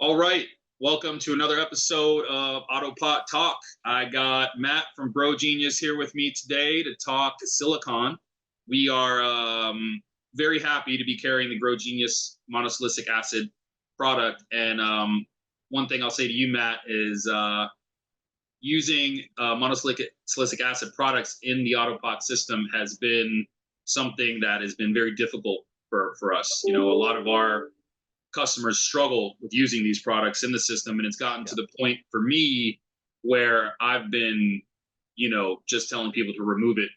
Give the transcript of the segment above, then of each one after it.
All right. Welcome to another episode of AutoPot Talk. I got Matt from Grow Genius here with me today to talk silicon. We are very happy to be carrying the Grow Genius Mono-Silicic Acid product. And one thing I'll say to you, Matt, is using monosilicic acid products in the AutoPot system has been something that has been very difficult for us. You know, a lot of our customers struggle with using these products in the system, and it's gotten to the point for me where I've been, just telling people to remove it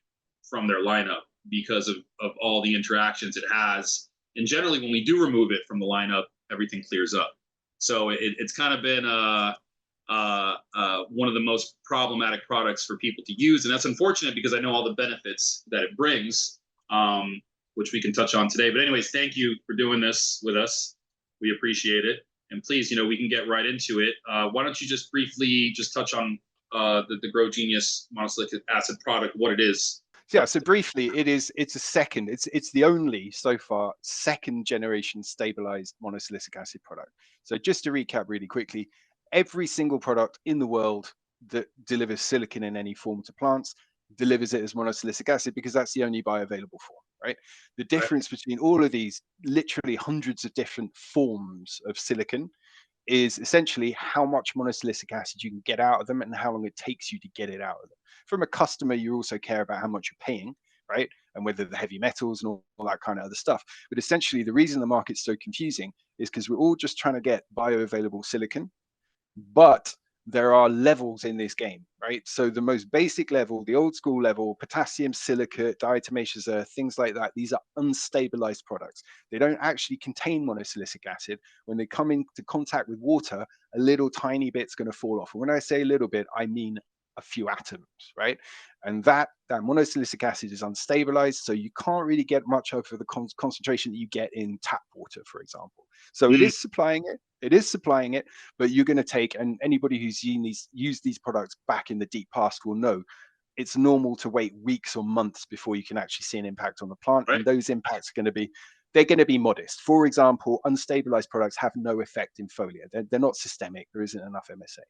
from their lineup because of all the interactions it has. And generally, when we do remove it from the lineup, everything clears up. So it's kind of been one of the most problematic products for people to use, and that's unfortunate because I know all the benefits that it brings, which we can touch on today. But anyways, thank you for doing this with us. We appreciate it. And please, we can get right into it. Why don't you just briefly just touch on the Grow Genius Mono-Silicic Acid product, what it is? Yeah, so briefly, it's the only so far second generation stabilized monosilicic acid product. So just to recap really quickly, every single product in the world that delivers silicon in any form to plants delivers it as monosilicic acid because that's the only bioavailable form, right? The difference between all of these literally hundreds of different forms of silicon is essentially how much monosilicic acid you can get out of them and how long it takes you to get it out of them. From a customer, you also care about how much you're paying, right? And whether the heavy metals and all that kind of other stuff. But essentially, the reason the market's so confusing is because we're all just trying to get bioavailable silicon, but there are levels in this game, right? So the most basic level, the old school level, potassium, silicate, diatomaceous earth, things like that, these are unstabilized products. They don't actually contain monosilicic acid. When they come into contact with water, a little tiny bit's going to fall off. And when I say a little bit, I mean a few atoms, right? And that monosilicic acid is unstabilized, so you can't really get much of the concentration that you get in tap water, for example. So it is supplying it, but you're going to take, and anybody who's used these products back in the deep past will know, it's normal to wait weeks or months before you can actually see an impact on the plant, and those impacts are going to be modest. For example, unstabilized products have no effect in foliar. They're not systemic. There isn't enough MSA.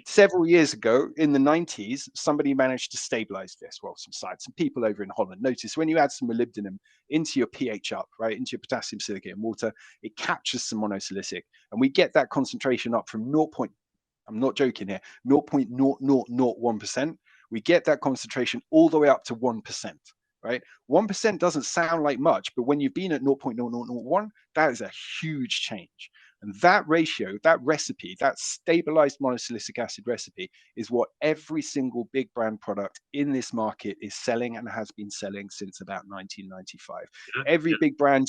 Several years ago, in the 90s, somebody managed to stabilize this. Well, some people over in Holland noticed when you add some molybdenum into your pH up, right, into your potassium, silicate, and water, it captures some monosilicic, and we get that concentration up from 0. I'm not joking here, 0.0001%. We get that concentration all the way up to 1%. Right, 1% doesn't sound like much, but when you've been at 0.0001, that is a huge change. And that ratio, that recipe, that stabilized monosilicic acid recipe is what every single big brand product in this market is selling and has been selling since about 1995. Every big brand,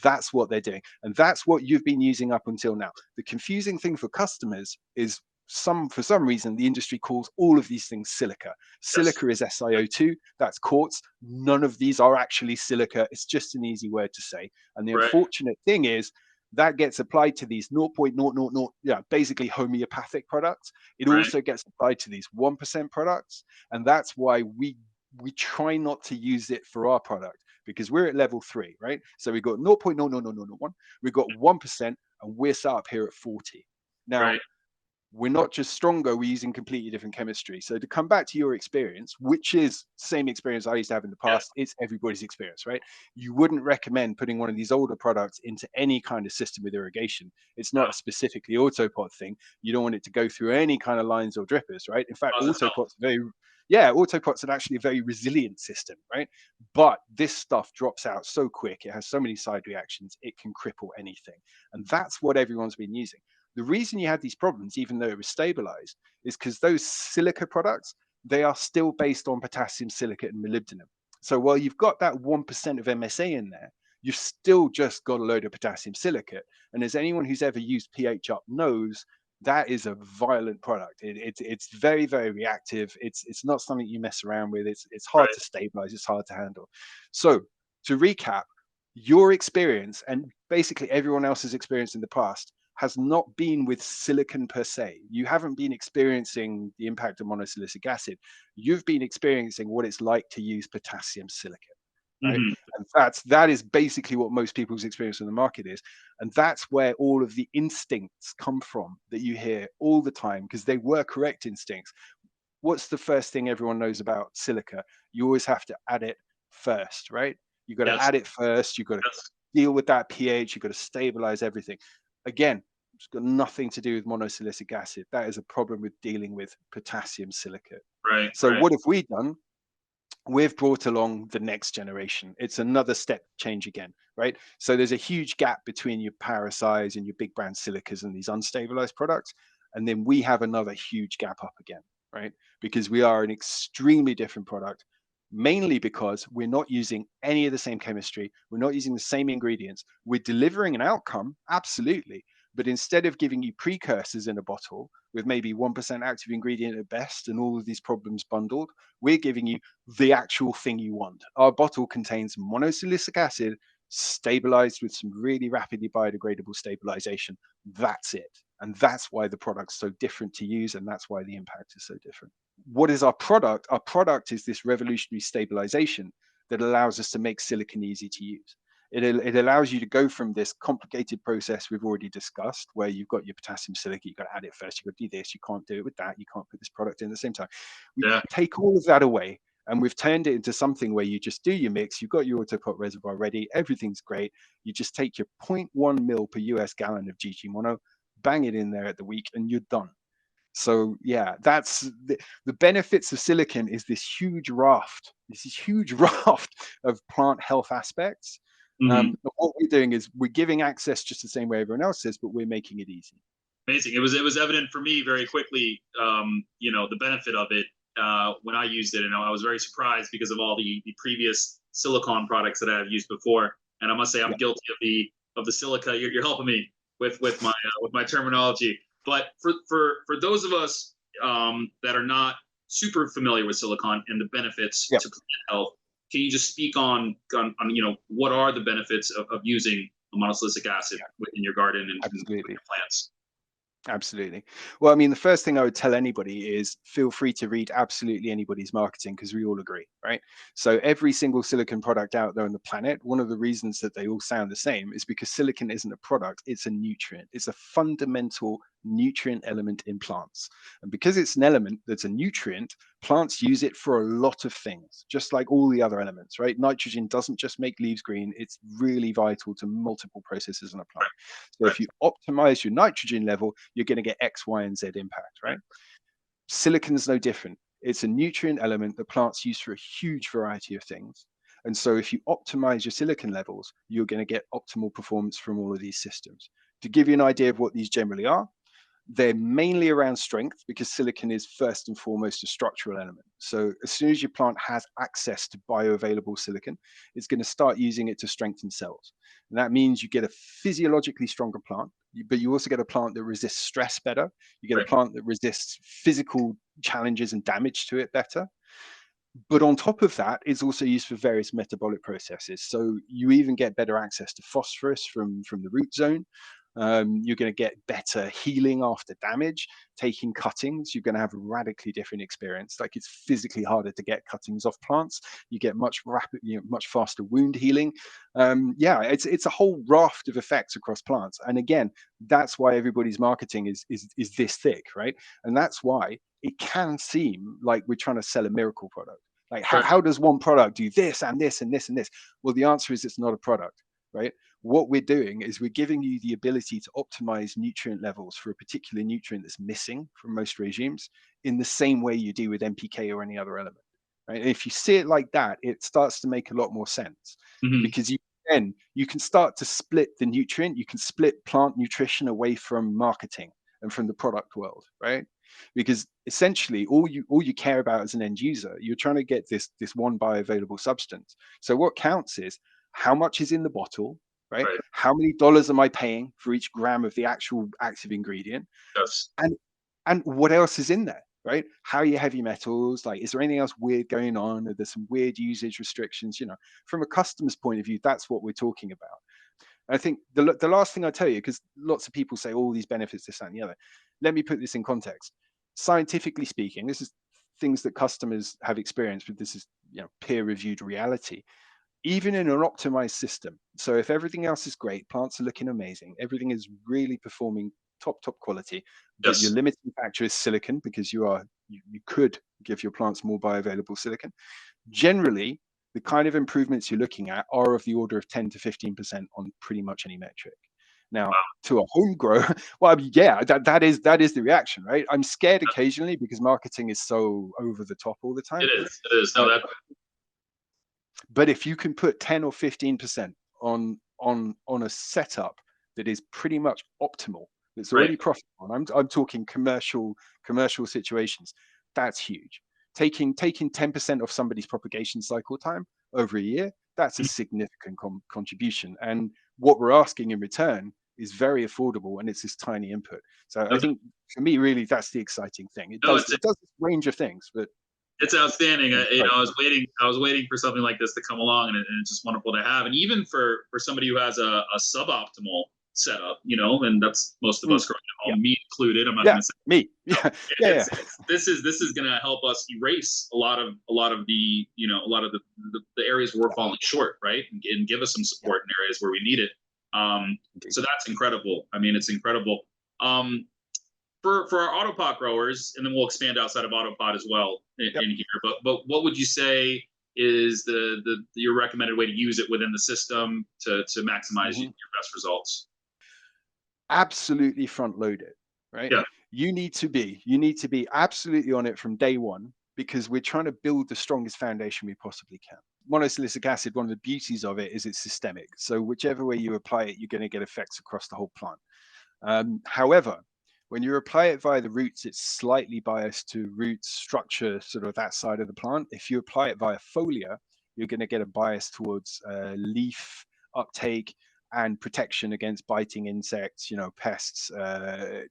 that's what they're doing. And that's what you've been using up until now. The confusing thing for customers is for some reason, the industry calls all of these things silica. Silica is SiO2, that's quartz. None of these are actually silica. It's just an easy word to say. And the unfortunate thing is that gets applied to these 0.000, basically homeopathic products. It also gets applied to these 1% products. And that's why we try not to use it for our product, because we're at level 3, right? So we've got 0.00001, we've got 1%, and we're set up here at 40. Now, we're not just stronger, we're using completely different chemistry. So to come back to your experience, which is the same experience I used to have in the past, it's everybody's experience, right? You wouldn't recommend putting one of these older products into any kind of system with irrigation. It's not a specifically AutoPot thing. You don't want it to go through any kind of lines or drippers, right? In fact, AutoPot's actually a very resilient system, right? But this stuff drops out so quick. It has so many side reactions. It can cripple anything. And that's what everyone's been using. The reason you had these problems, even though it was stabilized, is because those silica products, they are still based on potassium, silicate, and molybdenum. So while you've got that 1% of MSA in there, you've still just got a load of potassium silicate. And as anyone who's ever used pH up knows, that is a violent product. It's very, very reactive. It's not something you mess around with. It's hard to stabilize. It's hard to handle. So to recap, your experience and basically everyone else's experience in the past has not been with silicon per se. You haven't been experiencing the impact of monosilicic acid. You've been experiencing what it's like to use potassium silicate. right? Mhm. And that is basically what most people's experience in the market is. And that's where all of the instincts come from that you hear all the time, because they were correct instincts. What's the first thing everyone knows about silica? You always have to add it first, right? You got to Yes. add it first. You got to Yes. deal with that pH. You got to stabilize everything. Again, it's got nothing to do with monosilicic acid. That is a problem with dealing with potassium silicate. Right. So Right. what have we done? We've brought along the next generation. It's another step change again, right? So there's a huge gap between your parasites and your big brand silicas and these unstabilized products. And then we have another huge gap up again, right? Because we are an extremely different product, mainly because we're not using any of the same chemistry. We're not using the same ingredients. We're delivering an outcome, absolutely. But instead of giving you precursors in a bottle with maybe 1% active ingredient at best and all of these problems bundled, we're giving you the actual thing you want. Our bottle contains monosilicic acid stabilized with some really rapidly biodegradable stabilization. That's it. And that's why the product's so different to use. And that's why the impact is so different. What is our product? Our product is this revolutionary stabilization that allows us to make silicon easy to use. It allows you to go from this complicated process we've already discussed, where you've got your potassium silicate, you've got to add it first, you've got to do this, you can't do it with that, you can't put this product in at the same time. We Yeah. take all of that away and we've turned it into something where you just do your mix, you've got your AutoPot reservoir ready, everything's great. You just take your 0.1 mil per US gallon of GG mono, bang it in there at the week, and you're done. So yeah, that's the benefits of silicon is this huge raft, of plant health aspects. Mhm. But what we're doing is we're giving access just the same way everyone else is, but we're making it easy. Amazing. It was evident for me very quickly, the benefit of it when I used it, and I was very surprised because of all the previous silicone products that I have used before. And I must say, I'm Yeah, guilty of the silica. You're helping me with my terminology. But for those of us that are not super familiar with silicon and the benefits yeah, to plant health, can you just speak on what are the benefits of using a monosilicic acid yeah, within your garden and with absolutely. your plants? Absolutely. Well, I mean, the first thing I would tell anybody is feel free to read absolutely anybody's marketing because we all agree, right? So every single silicon product out there on the planet, one of the reasons that they all sound the same is because silicon isn't a product, it's a nutrient. It's a fundamental nutrient element in plants. And because it's an element that's a nutrient, plants use it for a lot of things, just like all the other elements, right? Nitrogen doesn't just make leaves green, it's really vital to multiple processes in a plant. So Right. if you optimize your nitrogen level, you're going to get X, Y, and Z impact, right? Silicon's no different. It's a nutrient element that plants use for a huge variety of things. And so if you optimize your silicon levels, you're going to get optimal performance from all of these systems. To give you an idea of what these generally are, they're mainly around strength because silicon is first and foremost a structural element. So as soon as your plant has access to bioavailable silicon, it's going to start using it to strengthen cells. And that means you get a physiologically stronger plant, but you also get a plant that resists stress better. You get a Right. plant that resists physical challenges and damage to it better. But on top of that, it's also used for various metabolic processes. So you even get better access to phosphorus from the root zone. You're going to get better healing after damage. Taking cuttings, you're going to have a radically different experience. Like it's physically harder to get cuttings off plants. You get much faster wound healing. Yeah, it's a whole raft of effects across plants. And again, that's why everybody's marketing is this thick, right? And that's why it can seem like we're trying to sell a miracle product. Like, Right. how does one product do this and this and this and this? Well, the answer is it's not a product, right? What we're doing is we're giving you the ability to optimize nutrient levels for a particular nutrient that's missing from most regimes in the same way you do with NPK or any other element, right? And if you see it like that, it starts to make a lot more sense Mhm. because you can start to split the nutrient, you can split plant nutrition away from marketing and from the product world, right? Because essentially all you care about as an end user, you're trying to get this one bioavailable substance. So what counts is how much is in the bottle, right? Right. How many dollars am I paying for each gram of the actual active ingredient? Yes. And what else is in there, right? How are your heavy metals? Like, is there anything else weird going on? Are there some weird usage restrictions? From a customer's point of view, that's what we're talking about. I think the last thing I tell you, because lots of people say all these benefits, this, that, and the other. Let me put this in context. Scientifically speaking, this is things that customers have experienced, but this is peer-reviewed reality. even in an optimized system. So if everything else is great, plants are looking amazing, everything is really performing top quality, but your Yes. limiting factor is silicon, because you could give your plants more bioavailable silicon. Generally, the kind of improvements you're looking at are of the order of 10 to 15% on pretty much any metric. Now, to a home grower, well, I mean, yeah, that is the reaction, right? I'm scared occasionally because marketing is so over the top all the time. It is. It is. No, Uh, that. but if you can put 10 or 15% on a setup that is pretty much optimal, that's Right. already profitable, and I'm talking commercial situations, that's huge. Taking 10% of somebody's propagation cycle time over a year, that's a significant contribution. And what we're asking in return is very affordable, and it's this tiny input. So I think for me, really, that's the exciting thing. It No, does this range of things, but it's outstanding. it's great. I was waiting for something like this to come along, and it's just wonderful to have. And even for somebody who has a suboptimal setup, and that's most of us growing at home, me included. I'm not going to say me. Yeah, yeah. This is going to help us erase a lot of the the areas where we're falling short, right, and give us some support in areas where we need it. So that's incredible. I mean, it's incredible. For our AutoPot growers, and then we'll expand outside of AutoPot as well in here. But what would you say is your recommended way to use it within the system to maximize your best results? Absolutely front load it, right? Yeah. You need to be absolutely on it from day one, because we're trying to build the strongest foundation we possibly can. Mono-Silicic acid, one of the beauties of it is it's systemic. So whichever way you apply it, you're going to get effects across the whole plant. However, when you apply it via the roots, it's slightly biased to root structure, sort of that side of the plant. If you apply it via foliar, you're going to get a bias towards leaf uptake and protection against biting insects, pests,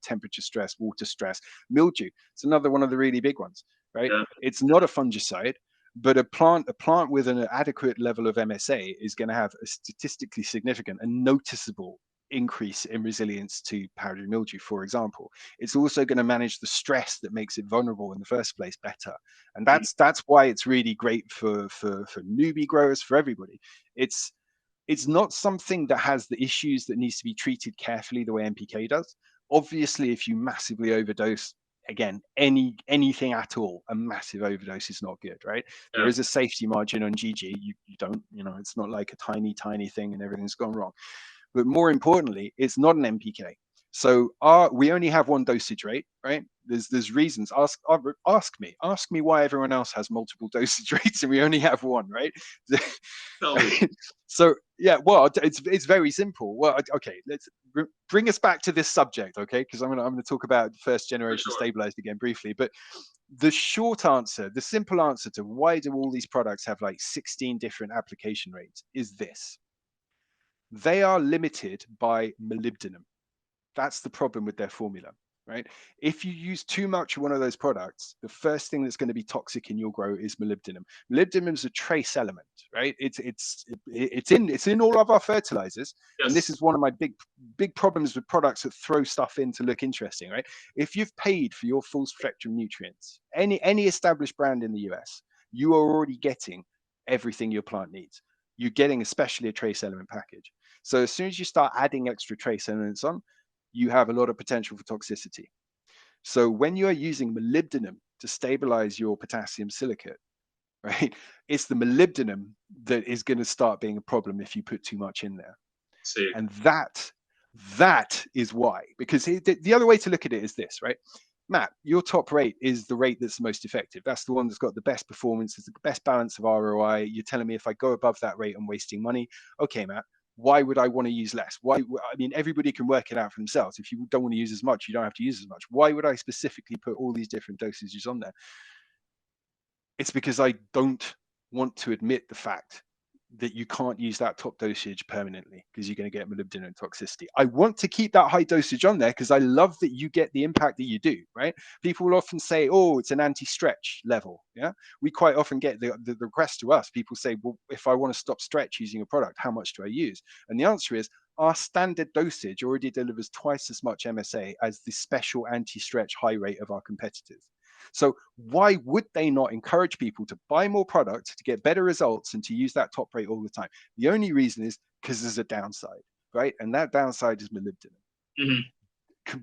temperature stress, water stress, mildew. It's another one of the really big ones, right? Yeah. It's not a fungicide, but a plant with an adequate level of MSA is going to have a statistically significant and noticeable increase in resilience to powdery mildew, for example. It's also going to manage the stress that makes it vulnerable in the first place better. And that's why it's really great for newbie growers, for everybody. It's not something that has the issues that needs to be treated carefully the way NPK does. Obviously, if you massively overdose, again, anything at all, a massive overdose is not good, right? Yeah. There is a safety margin on GG. You don't, it's not like a tiny thing and everything's gone wrong. But more importantly, it's not an NPK. So we only have one dosage rate, right? There's reasons. Ask me why everyone else has multiple dosage rates and we only have one, right? So yeah, well, it's very simple. Well, okay, let's bring us back to this subject, okay? Because I'm gonna talk about first generation stabilized again briefly. But the short answer, the simple answer to why do all these products have like 16 different application rates is this: they are limited by molybdenum. That's the problem with their formula, right? If you use too much of one of those products, the first thing that's going to be toxic in your grow is molybdenum. Molybdenum is a trace element, right? It's in all of our fertilizers, and this is one of my big problems with products that throw stuff in to look interesting, right? If you've paid for your full spectrum nutrients, any established brand in the US, you are already getting everything your plant needs. You're getting especially a trace element package. So as soon as you start adding extra trace elements on, you have a lot of potential for toxicity. So when you are using molybdenum to stabilize your potassium silicate, right, it's the molybdenum that is going to start being a problem if you put too much in there. And that is why, because the other way to look at it is this, right? Matt, your top rate is the rate that's the most effective. That's the one that's got the best performance, it's the best balance of ROI. You're telling me if I go above that rate, I'm wasting money. Okay, Matt, why would I want to use less? Why? I mean, everybody can work it out for themselves. If you don't want to use as much, you don't have to use as much. Why would I specifically put all these different dosages on there? It's because I don't want to admit the fact that you can't use that top dosage permanently because you're going to get molybdenum toxicity. I want to keep that high dosage on there because I love that you get the impact that you do, right? People will often say, oh, it's an anti-stretch level. Yeah. We quite often get the request to us. People say, well, if I want to stop stretch using a product, how much do I use? And the answer is our standard dosage already delivers twice as much MSA as the special anti-stretch high rate of our competitors. So why would they not encourage people to buy more product to get better results and to use that top rate all the time? The only reason is because there's a downside, right? And that downside is molybdenum. Mm-hmm.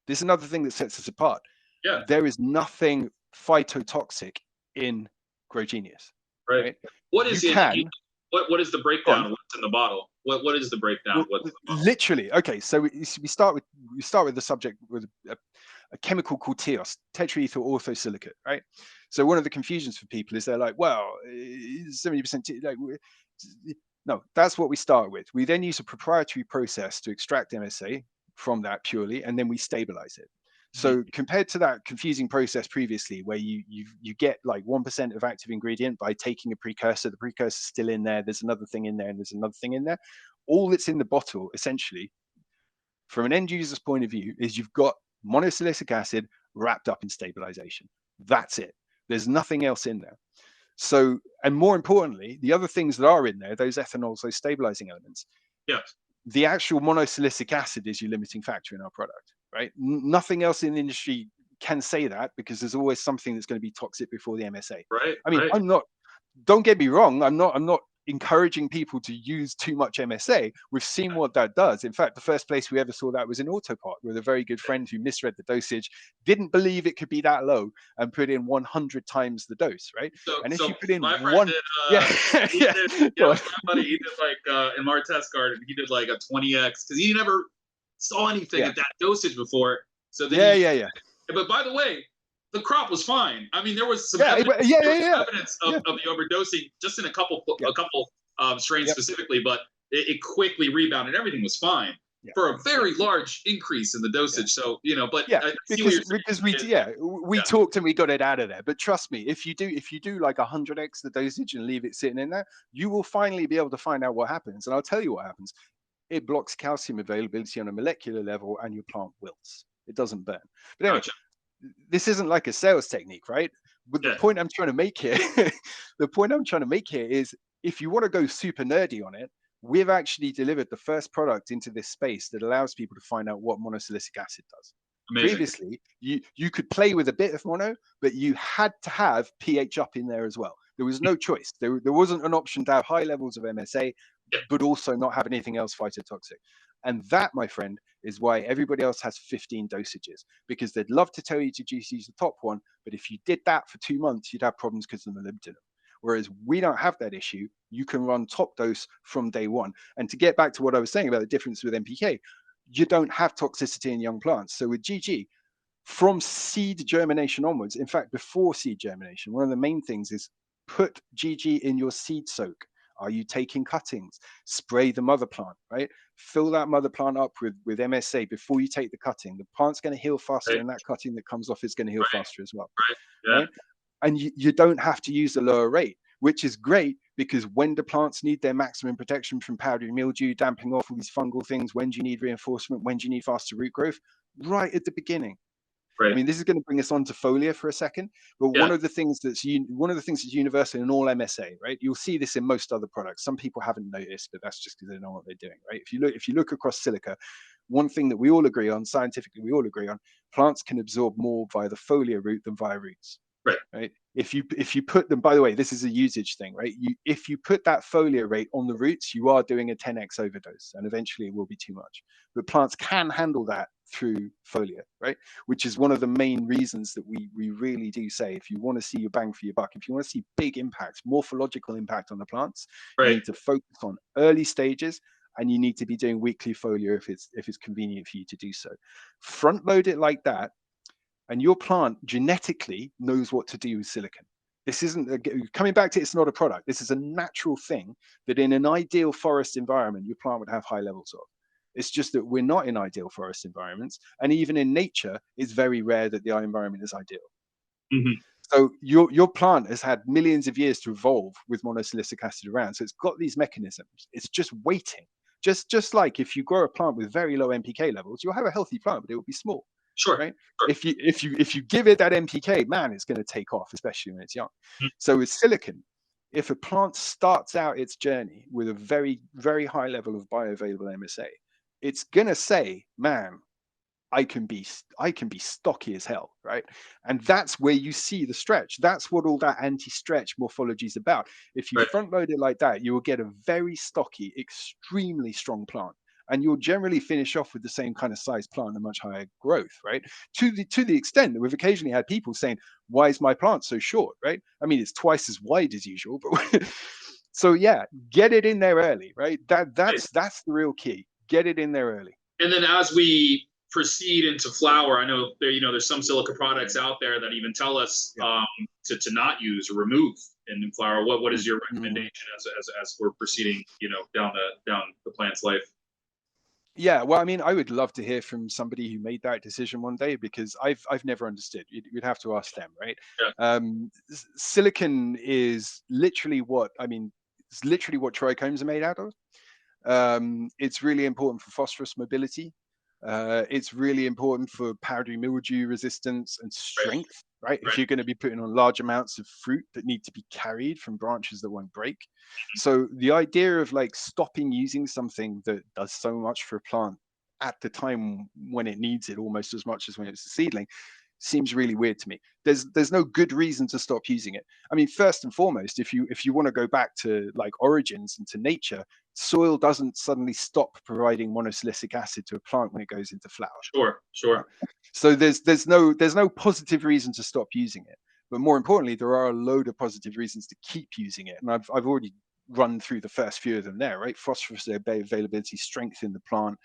This is another thing that sets us apart. Yeah. There is nothing phytotoxic in Grow Genius. Right. What is you it? can, what is the breakdown of what's in the bottle? What is the breakdown? well, literally, okay, so we start with the subject with a chemical called TEOS, tetraethyl orthosilicate, right? So one of the confusions for people is they're like, well, 70%, like, no, that's what we start with. We then use a proprietary process to extract MSA from that purely, and then we stabilize it. So compared to that confusing process previously, where you get like 1% of active ingredient by taking a precursor, the precursor's still in there, there's another thing in there, and there's another thing in there. All that's in the bottle, essentially, from an end user's point of view, is you've got monosilicic acid wrapped up in stabilization. That's it. There's nothing else in there. So, and more importantly, the other things that are in there, those ethanols, those stabilizing elements, yes, the actual monosilicic acid is your limiting factor in our product, right? Nothing else in the industry can say that, because there's always something that's going to be toxic before the MSA. Right. I mean, right. Don't get me wrong, I'm not encouraging people to use too much MSA. We've seen what that does. In fact, the first place we ever saw that was in AutoPot, with a very good friend who misread the dosage, didn't believe it could be that low, and put in 100 times the dose, right? And if you put in my friend one, did, my buddy, he did like in Martez garden, he did like a 20x because he never saw anything at that dosage before. So then yeah. But by the way, the crop was fine. I mean, there was some evidence of the overdosing just in a couple strains specifically, but it quickly rebounded. Everything was fine for a very large increase in the dosage. So, but because we talked and we got it out of there. But trust me, if you do like 100x the dosage and leave it sitting in there, you will finally be able to find out what happens. And I'll tell you what happens. It blocks calcium availability on a molecular level, and your plant wilts. It doesn't burn. But anyway, this isn't like a sales technique, right? But the point I'm trying to make here, is, if you want to go super nerdy on it, we've actually delivered the first product into this space that allows people to find out what monosilicic acid does. Amazing. Previously, you could play with a bit of mono, but you had to have pH up in there as well. There was no choice. There wasn't an option to have high levels of MSA, but also not have anything else phytotoxic. And that, my friend, is why everybody else has 15 dosages, because they'd love to tell you to just use the top one, but if you did that for 2 months, you'd have problems because of the molybdenum. Whereas we don't have that issue. You can run top dose from day one. And to get back to what I was saying about the difference with NPK, you don't have toxicity in young plants. So with GG, from seed germination onwards, in fact, before seed germination, one of the main things is put GG in your seed soak. Are you taking cuttings? Spray the mother plant, right? Fill that mother plant up with MSA before you take the cutting. The plant's going to heal faster, and that cutting that comes off is going to heal faster as well. Right? And you don't have to use a lower rate, which is great, because when do plants need their maximum protection from powdery mildew, damping off all these fungal things? When do you need reinforcement? When do you need faster root growth? Right at the beginning. I mean, this is going to bring us on to foliar for a second, but one of the things that's universal in all MSA, right? You'll see this in most other products. Some people haven't noticed, but that's just because they know what they're doing, right? If you look across silica, one thing that we all agree on, scientifically, we all agree on, plants can absorb more via the foliar route than via roots. Right. If you put them, by the way, this is a usage thing, right? If you put that foliar rate on the roots, you are doing a 10x overdose, and eventually it will be too much. But plants can handle that through foliar, right? Which is one of the main reasons that we really do say, if you want to see your bang for your buck, if you want to see big impacts, morphological impact on the plants, you need to focus on early stages, and you need to be doing weekly foliar if it's convenient for you to do so. Front load it like that, and your plant genetically knows what to do with silicon. This isn't coming back to, it's not a product. This is a natural thing that in an ideal forest environment, your plant would have high levels of. It's just that we're not in ideal forest environments. And even in nature, it's very rare that the environment is ideal. Mm-hmm. So your plant has had millions of years to evolve with monosilicic acid around. So it's got these mechanisms. It's just waiting. Just like if you grow a plant with very low NPK levels, you'll have a healthy plant, but it will be small. Sure. Right. Sure. If you give it that NPK, man, it's going to take off, especially when it's young. Mm-hmm. So with silicon, if a plant starts out its journey with a very, very high level of bioavailable MSA, it's going to say, man, I can be stocky as hell, right? And that's where you see the stretch. That's what all that anti-stretch morphology is about. If you Right. front load it like that, you will get a very stocky, extremely strong plant. And you'll generally finish off with the same kind of size plant, a much higher growth, right? To the extent that we've occasionally had people saying, "Why is my plant so short?" Right? I mean, it's twice as wide as usual, but so yeah, get it in there early, right? That's the real key. Get it in there early. And then as we proceed into flower, I know there's some silica products out there that even tell us Yeah. to not use or remove in flower. What is your Mhm. recommendation as we're proceeding, down the plant's life? Yeah, well, I mean, I would love to hear from somebody who made that decision one day because I've never understood. You'd have to ask them, right? Yeah. Silicon is literally what I mean. It's literally what trichomes are made out of. It's really important for phosphorus mobility. It's really important for powdery mildew resistance and Right. strength, right? If Right. you're going to be putting on large amounts of fruit that need to be carried from branches that won't break. So the idea of like stopping using something that does so much for a plant at the time when it needs it almost as much as when it's a seedling seems really weird to me. There's no good reason to stop using it. I mean, first and foremost, if you want to go back to like origins and to nature, soil doesn't suddenly stop providing monosilicic acid to a plant when it goes into flower. Sure. Sure. So there's no positive reason to stop using it. But more importantly, there are a load of positive reasons to keep using it. And I've already run through the first few of them there, right? Phosphorus availability, strength in the plant,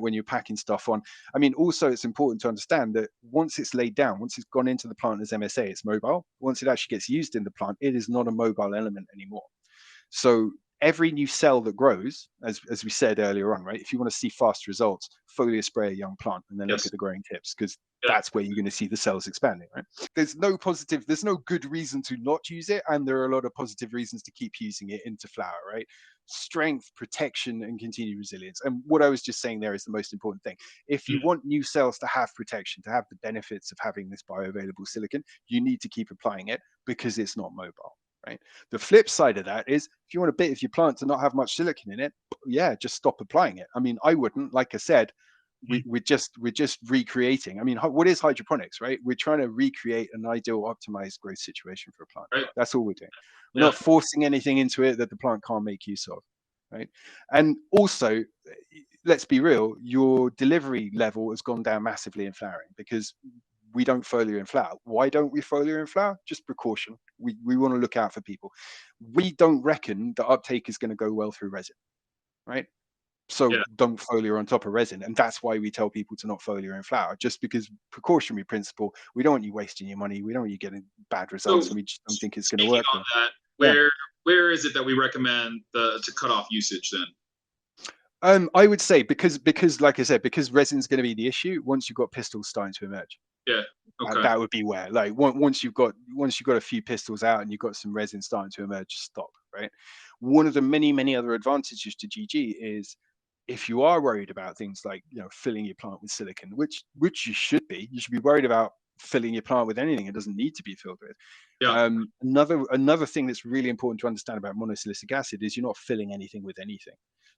when you're packing stuff on. I mean, also it's important to understand that once it's laid down, once it's gone into the plant as MSA, it's mobile. Once it actually gets used in the plant, it is not a mobile element anymore. So every new cell that grows, as we said earlier on, right? If you want to see fast results, foliar spray a young plant and then look Yes. at the growing tips because Yeah. that's where you're going to see the cells expanding, right? There's no good reason to not use it, and there are a lot of positive reasons to keep using it into flower, right? Strength, protection, and continued resilience. And what I was just saying there is the most important thing. If you want new cells to have protection, to have the benefits of having this bioavailable silicon, you need to keep applying it because it's not mobile. Right. The flip side of that is if you want a bit of your plant to not have much silicon in it, yeah, just stop applying it. I mean, I wouldn't. Like I said, we're just recreating. I mean, what is hydroponics, right? We're trying to recreate an ideal optimized growth situation for a plant. Right. That's all we're doing. We're Yeah. not forcing anything into it that the plant can't make use of, right? And also, let's be real, your delivery level has gone down massively in flowering because we don't foliar in flower. Why don't we foliar in flower? Just precaution. We want to look out for people. We don't reckon the uptake is going to go well through resin, right? So Yeah. don't foliar on top of resin. And that's why we tell people to not foliar in flower, just because precautionary principle. We don't want you wasting your money. We don't want you getting bad results, So and we just don't think it's going to speaking work on well. that, Yeah. where is it that we recommend to cut off usage then? I would say because like I said, because resin's going to be the issue. Once you've got pistils starting to emerge, Yeah. Okay. that would be where, like, once you've got a few pistils out and you've got some resin starting to emerge, stop. Right. One of the many other advantages to GG is if you are worried about things like filling your plant with silicon, which you should be worried about filling your plant with anything it doesn't need to be filled with. Yeah. Another thing that's really important to understand about monosilicic acid is you're not filling anything with anything.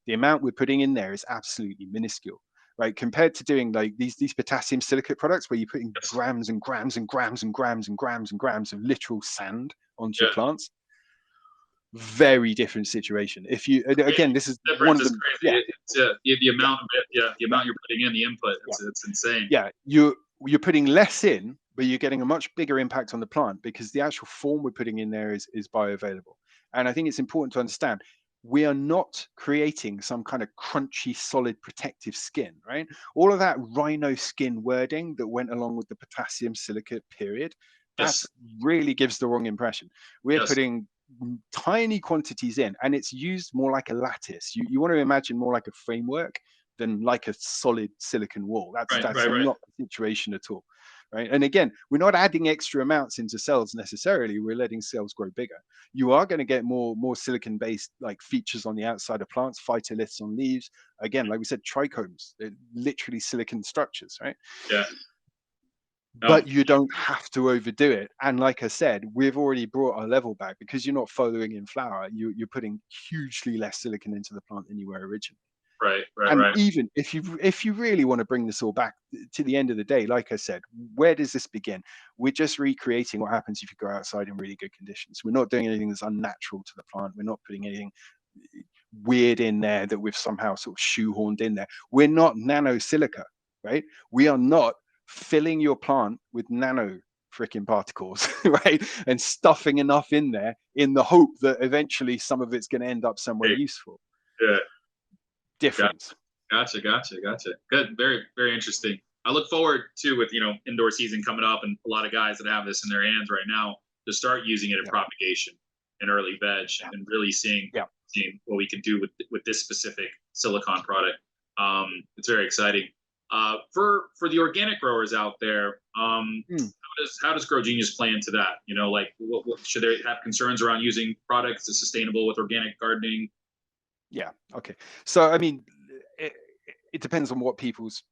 The amount we're putting in there is absolutely minuscule, right? Compared to doing like these potassium silicate products where you're putting Yes. grams and grams and grams and grams and grams and grams of literal sand onto Yeah. your plants. Very different situation. If you again, this is The one difference of is the crazy. It's the yeah, amount of it. Yeah. The yeah, amount you're putting in, the input. yeah, It's insane. yeah. You're putting less in, but you're getting a much bigger impact on the plant because the actual form we're putting in there is bioavailable. And I think it's important to understand we are not creating some kind of crunchy, solid protective skin, right? All of that rhino skin wording that went along with the potassium silicate period, Yes. that's really gives the wrong impression. We're Yes. putting tiny quantities in, and it's used more like a lattice. You want to imagine more like a framework than like a solid silicon wall. Right. That's Right. Right. not the situation at all. Right. And again, we're not adding extra amounts into cells necessarily. We're letting cells grow bigger. You are going to get more silicon based like features on the outside of plants, phytoliths on leaves. Again, like we said, trichomes, they're literally silicon structures, right? Yeah. No. But you don't have to overdo it. And like I said, we've already brought our level back because you're not following in flower. You're putting hugely less silicon into the plant than you were originally. Right, right, And right. even if you really want to bring this all back to the end of the day, like I said, where does this begin? We're just recreating what happens if you go outside in really good conditions. We're not doing anything that's unnatural to the plant. We're not putting anything weird in there that we've somehow sort of shoehorned in there. We're not nano silica, right? We are not filling your plant with nano freaking particles, right? And stuffing enough in there in the hope that eventually some of it's going to end up somewhere Hey, useful. yeah. Difference. Gotcha. Good. Very, very interesting. I look forward to, with, indoor season coming up and a lot of guys that have this in their hands right now, to start using it in Yeah. propagation and early veg, and really seeing what we can do with this specific silicon product. It's very exciting. For the organic growers out there, how does Grow Genius play into that? Like, what should they have concerns around using products that's sustainable with organic gardening? Yeah. Okay. So, I mean, it, it depends on what people's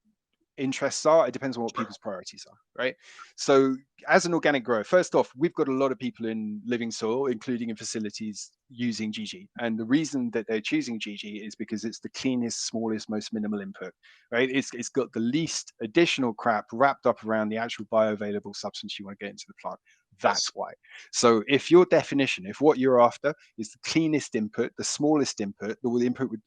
interests are. It depends on what people's priorities are, right? So, as an organic grower, first off, we've got a lot of people in living soil, including in facilities, using GG. And the reason that they're choosing GG is because it's the cleanest, smallest, most minimal input, right? It's got the least additional crap wrapped up around the actual bioavailable substance you want to get into the plant. That's why. So if your definition, if what you're after is the cleanest input, the smallest input, the input with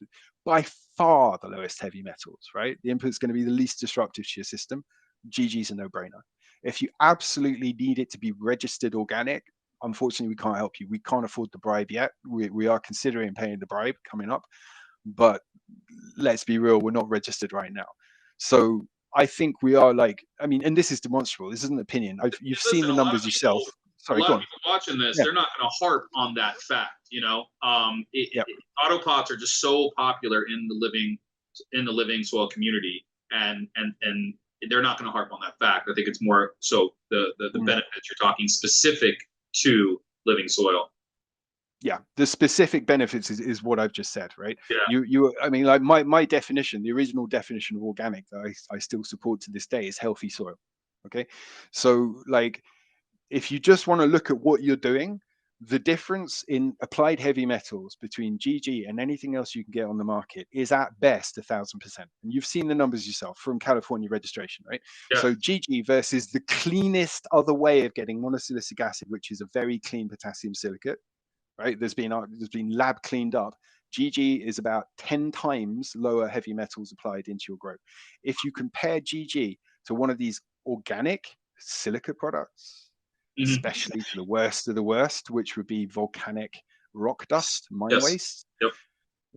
by far the lowest heavy metals, right? The input's going to be the least disruptive to your system. GG's a no-brainer. If you absolutely need it to be registered organic, unfortunately, we can't help you. We can't afford the bribe yet. We are considering paying the bribe coming up, but let's be real, we're not registered right now. So I think we are like, I mean, and this is demonstrable. This isn't an opinion. You've seen Listen, the numbers yourself. a Sorry, lot go of on. people watching this, Yeah. they're not going to harp on that fact. Yep. AutoPots are just so popular in the living soil community, and they're not going to harp on that fact. I think it's more so the benefits you're talking specific to living soil. Yeah, the specific benefits is what I've just said, right? Yeah. I mean, like my definition, the original definition of organic that I still support to this day is healthy soil. Okay, so like if you just want to look at what you're doing, the difference in applied heavy metals between GG and anything else you can get on the market is at best 1,000%. And you've seen the numbers yourself from California registration, right? Yeah. So GG versus the cleanest other way of getting mono-silicic acid, which is a very clean potassium silicate, right? There's been lab cleaned up. GG is about 10 times lower heavy metals applied into your grow. If you compare GG to one of these organic silica products, especially to the worst of the worst, which would be volcanic rock dust, mine waste,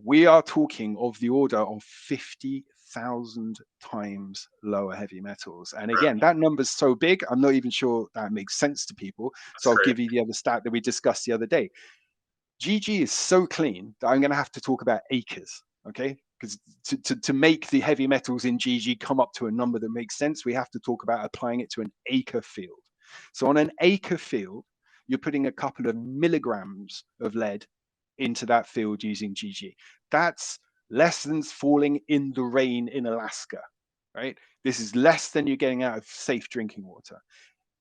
we are talking of the order of 50,000 times lower heavy metals. And again, that number's so big, I'm not even sure that makes sense to people. So I'll give you the other stat that we discussed the other day. GG is so clean that I'm going to have to talk about acres, okay? Because to make the heavy metals in GG come up to a number that makes sense, we have to talk about applying it to an acre field. So on an acre field, you're putting a couple of milligrams of lead into that field using GG. That's less than falling in the rain in Alaska, right? This is less than you're getting out of safe drinking water.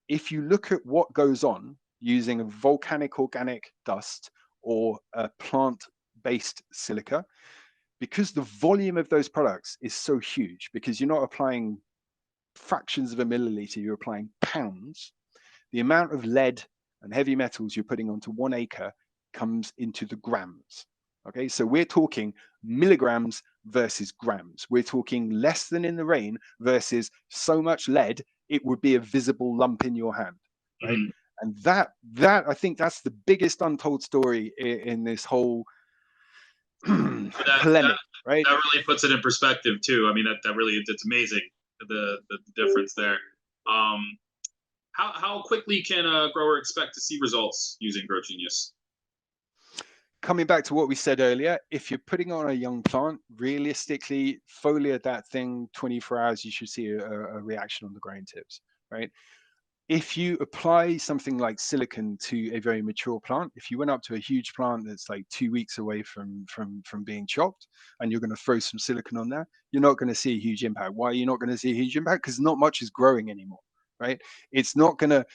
If you look at what goes on using a volcanic organic dust or a plant-based silica, because the volume of those products is so huge, because you're not applying fractions of a milliliter, you're applying pounds, the amount of lead and heavy metals you're putting onto 1 acre comes into the grams. Okay, so we're talking milligrams versus grams. We're talking less than in the rain versus so much lead it would be a visible lump in your hand, right? And that I think that's the biggest untold story in this whole polemic, right? That really puts it in perspective too. I mean, that really, it's amazing the difference there. How quickly can a grower expect to see results using Grow Genius? Coming back to what we said earlier, if you're putting on a young plant, realistically, foliar that thing 24 hours, you should see a reaction on the growing tips, right? If you apply something like silicon to a very mature plant, if you went up to a huge plant that's like 2 weeks away from being chopped, and you're going to throw some silicon on there, you're not going to see a huge impact. Why are you not going to see a huge impact? Because not much is growing anymore, right? It's not gonna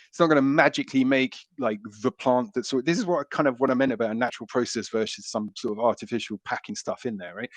magically make like the plant that's. So this is what I meant about a natural process versus some sort of artificial packing stuff in there, right?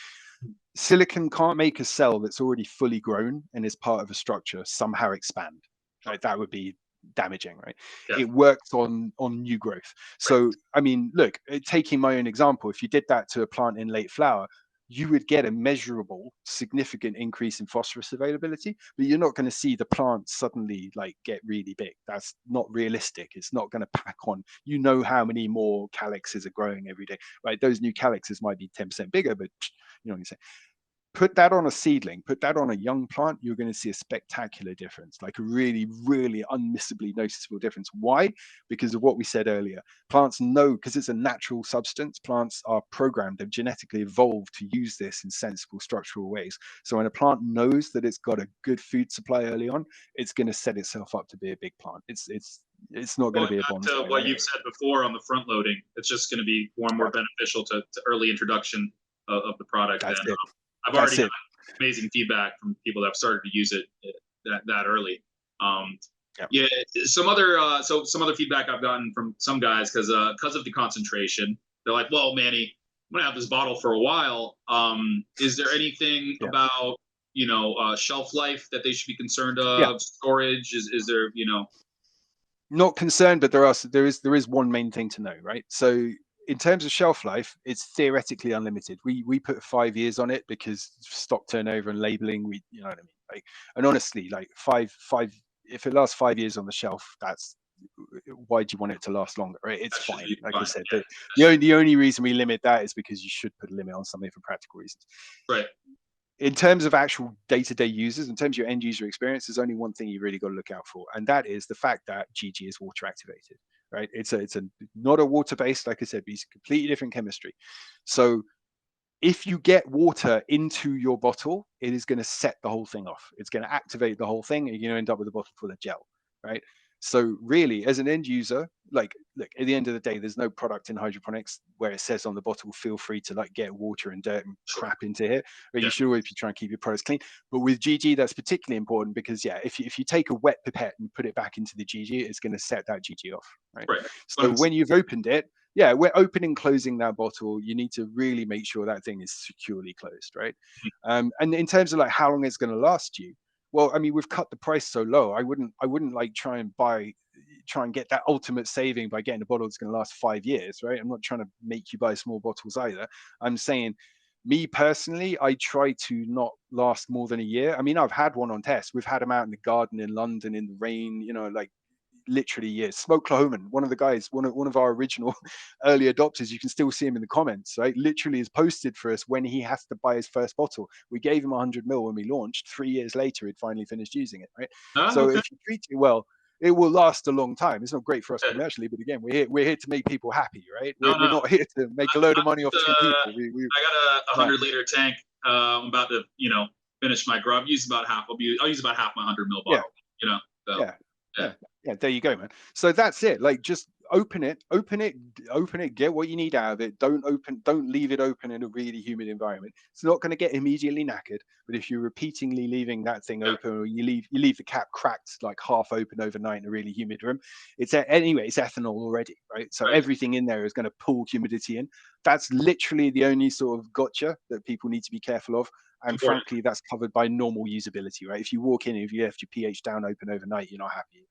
Silicon can't make a cell that's already fully grown and is part of a structure somehow expand. Right? That would be damaging, right? Yeah. It works on new growth. So I mean, look, taking my own example, if you did that to a plant in late flower, you would get a measurable, significant increase in phosphorus availability, but you're not going to see the plant suddenly like get really big. That's not realistic. It's not going to pack on. You know how many more calyxes are growing every day, right? Those new calyxes might be 10% bigger, but you know what I'm saying. Put that on a seedling, put that on a young plant, you're going to see a spectacular difference, like a really, really unmissably noticeable difference. Why? Because of what we said earlier. Plants know, because it's a natural substance, plants are programmed, they've genetically evolved to use this in sensible structural ways. So when a plant knows that it's got a good food supply early on, it's going to set itself up to be a big plant. It's not going to be a bonsai. To what you've said before on the front loading, it's just going to be more and more beneficial to early introduction of the product. That's it. I've already got amazing feedback from people that have started to use it that early. Yeah, some other feedback I've gotten from some guys because of the concentration, they're like, "Well, Manny, I'm gonna have this bottle for a while. Is there anything about shelf life that they should be concerned of? Storage? Is there Not concerned, but there is one main thing to know, right? So in terms of shelf life, it's theoretically unlimited. We put 5 years on it because stock turnover and labeling. You know what I mean? Like, and honestly, like five, if it lasts 5 years on the shelf, that's why do you want it to last longer? Right? It's fine. Like I said, the only reason we limit that is because you should put a limit on something for practical reasons. Right. In terms of actual day-to-day users, in terms of your end user experience, there's only one thing you really got to look out for, and that is the fact that GG is water activated, right? It's not a water-based, like I said, but it's a completely different chemistry. So if you get water into your bottle, it is going to set the whole thing off. It's going to activate the whole thing, and you're going to end up with a bottle full of gel, right? So really, as an end user, like, look, at the end of the day, there's no product in hydroponics where it says on the bottle, feel free to like get water and dirt and crap into here. But you should always be trying to keep your products clean. But with GG, that's particularly important because if you take a wet pipette and put it back into the GG, it's going to set that GG off, right? So when you've opened it, we're opening, closing that bottle. You need to really make sure that thing is securely closed, right? And in terms of like how long it's going to last you, well, I mean, we've cut the price so low. I wouldn't like try and get that ultimate saving by getting a bottle that's going to last 5 years, right? I'm not trying to make you buy small bottles either. I'm saying, me personally, I try to not last more than a year. I mean, I've had one on test. We've had them out in the garden in London in the rain, like literally years. Smoke Clahoman, one of the guys, one of our original early adopters, you can still see him in the comments, right? Literally has posted for us when he has to buy his first bottle. We gave him 100 mil when we launched. 3 years later, he'd finally finished using it, right? So if you treat it well, it will last a long time. It's not great for us commercially, but again, we're here to make people happy, right? We're not here to make a load of money off two people. I got a 100-liter tank. I'm about to, finish my grow. I'll use about half my 100 mil bottle. So. Yeah, there you go, man. So that's it. Like, just open it, get what you need out of it. Don't leave it open in a really humid environment. It's not going to get immediately knackered, but if you're repeatedly leaving that thing open, or you leave the cap cracked, like half open overnight in a really humid room, it's ethanol already, right? So everything in there is going to pull humidity in. That's literally the only sort of gotcha that people need to be careful of. And frankly, that's covered by normal usability, right? If you walk in, if you left your pH down open overnight, you're not happy.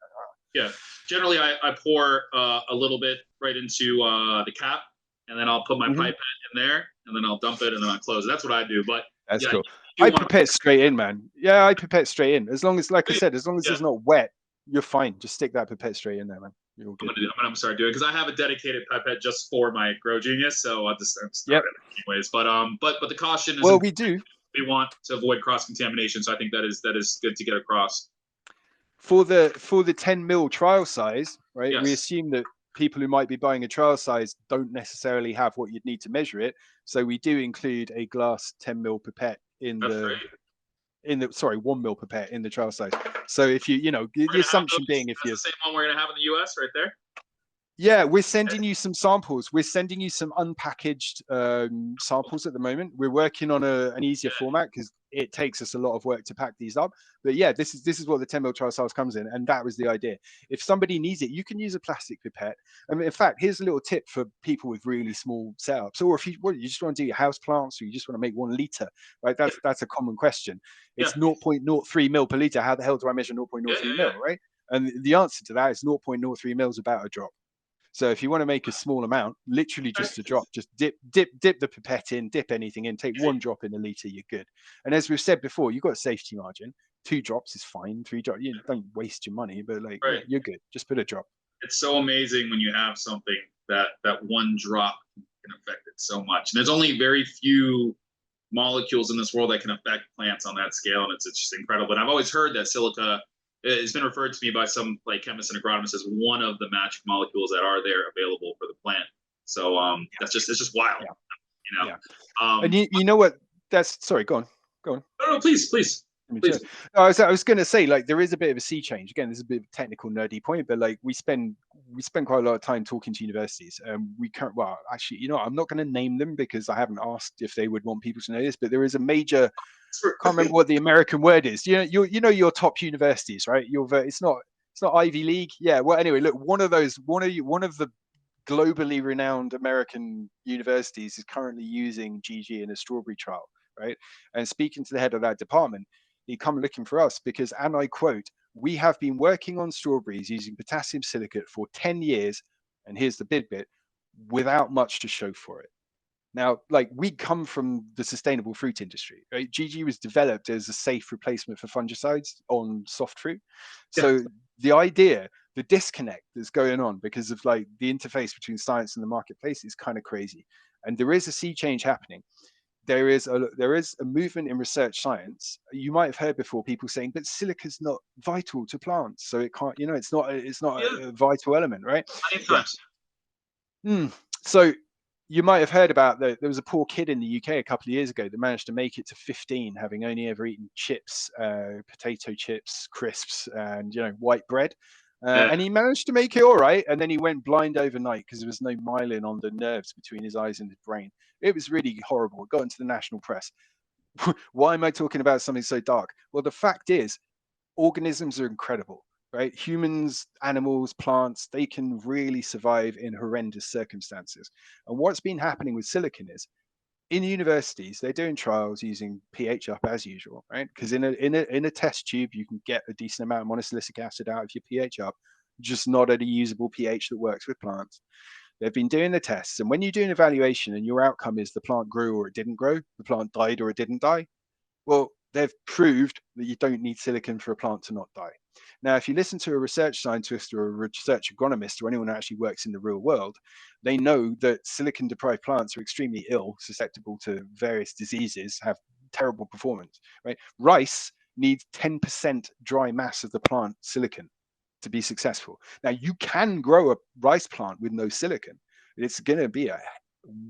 Yeah, generally I pour a little bit right into the cap, and then I'll put my pipette in there, and then I'll dump it, and then I'll close it. That's what I do. But that's cool. I pipette straight in, man. Yeah, I pipette straight in. As long as, like I said, as long as it's not wet, you're fine. Just stick that pipette straight in there, man. You're good. I'm sorry, doing because I have a dedicated pipette just for my Grow Genius, so I'll just start it anyways. But the caution is well, we do. We want to avoid cross contamination, so I think that is good to get across. For the 10 mil trial size, right? We assume that people who might be buying a trial size don't necessarily have what you'd need to measure it. So we do include a glass 10 mil pipette in the 1 mil pipette in the trial size. So if the assumption being, if you're the same one we're gonna have in the US right there. Yeah, we're sending you some samples. We're sending you some unpackaged samples at the moment. We're working on an easier format because it takes us a lot of work to pack these up. But yeah, this is what the 10 ml trial size comes in, and that was the idea. If somebody needs it, you can use a plastic pipette. I mean, in fact, here's a little tip for people with really small setups, or if you just want to do your house plants, or you just want to make 1 liter, right? That's a common question. Yeah. It's 0.03 mil per liter. How the hell do I measure 0.03 mil, right? And the answer to that is 0.03 mil is about a drop. So if you want to make a small amount, literally just a drop, just dip the pipette in, dip anything in, take 1 drop in a liter, you're good. And as we've said before, you've got a safety margin. 2 drops is fine. 3 drops, you don't waste your money, but like, Right. yeah, you're good. Just put a drop. It's so amazing when you have something that 1 drop can affect it so much. And there's only very few molecules in this world that can affect plants on that scale, and it's just incredible. And I've always heard that silica, it's been referred to me by some like chemists and agronomists as one of the magic molecules that are there available for the plant. So it's just wild, you know. Yeah. And you know what? Sorry, go on. No, please. I was going to say, like, there is a bit of a sea change. Again, this is a bit of a technical, nerdy point, but like we spend quite a lot of time talking to universities. We can't. Well, actually, I'm not going to name them because I haven't asked if they would want people to know this. But there is a major. Can't remember what the American word is. Your top universities, right? It's not Ivy League. Yeah. Well, anyway, look, one of the globally renowned American universities is currently using GG in a strawberry trial, right? And speaking to the head of that department, he come looking for us because, and I quote, "We have been working on strawberries using potassium silicate for 10 years, and here's the big bit, without much to show for it." Now, like, we come from the sustainable fruit industry, right? GG was developed as a safe replacement for fungicides on soft fruit. So the idea, the disconnect that's going on because of like the interface between science and the marketplace is kind of crazy. And there is a sea change happening. There is a movement in research science. You might have heard before people saying, but silica is not vital to plants, so it can't, it's not a vital element, right? So you might have heard about there was a poor kid in the UK a couple of years ago that managed to make it to 15, having only ever eaten chips, potato chips, crisps, and white bread. And he managed to make it all right, and then he went blind overnight because there was no myelin on the nerves between his eyes and his brain. It was really horrible. It got into the national press. Why am I talking about something so dark? Well, the fact is, organisms are incredible, right? Humans, animals, plants, they can really survive in horrendous circumstances. And what's been happening with silicon is, in universities, they're doing trials using pH up as usual, right? Because in a test tube, you can get a decent amount of monosilicic acid out of your pH up, just not at a usable pH that works with plants. They've been doing the tests, and when you do an evaluation and your outcome is the plant grew or it didn't grow, the plant died or it didn't die, well, they've proved that you don't need silicon for a plant to not die. Now, if you listen to a research scientist or a research agronomist or anyone who actually works in the real world, they know that silicon-deprived plants are extremely ill, susceptible to various diseases, have terrible performance, right? Rice needs 10% dry mass of the plant silicon to be successful. Now, you can grow a rice plant with no silicon. It's going to be a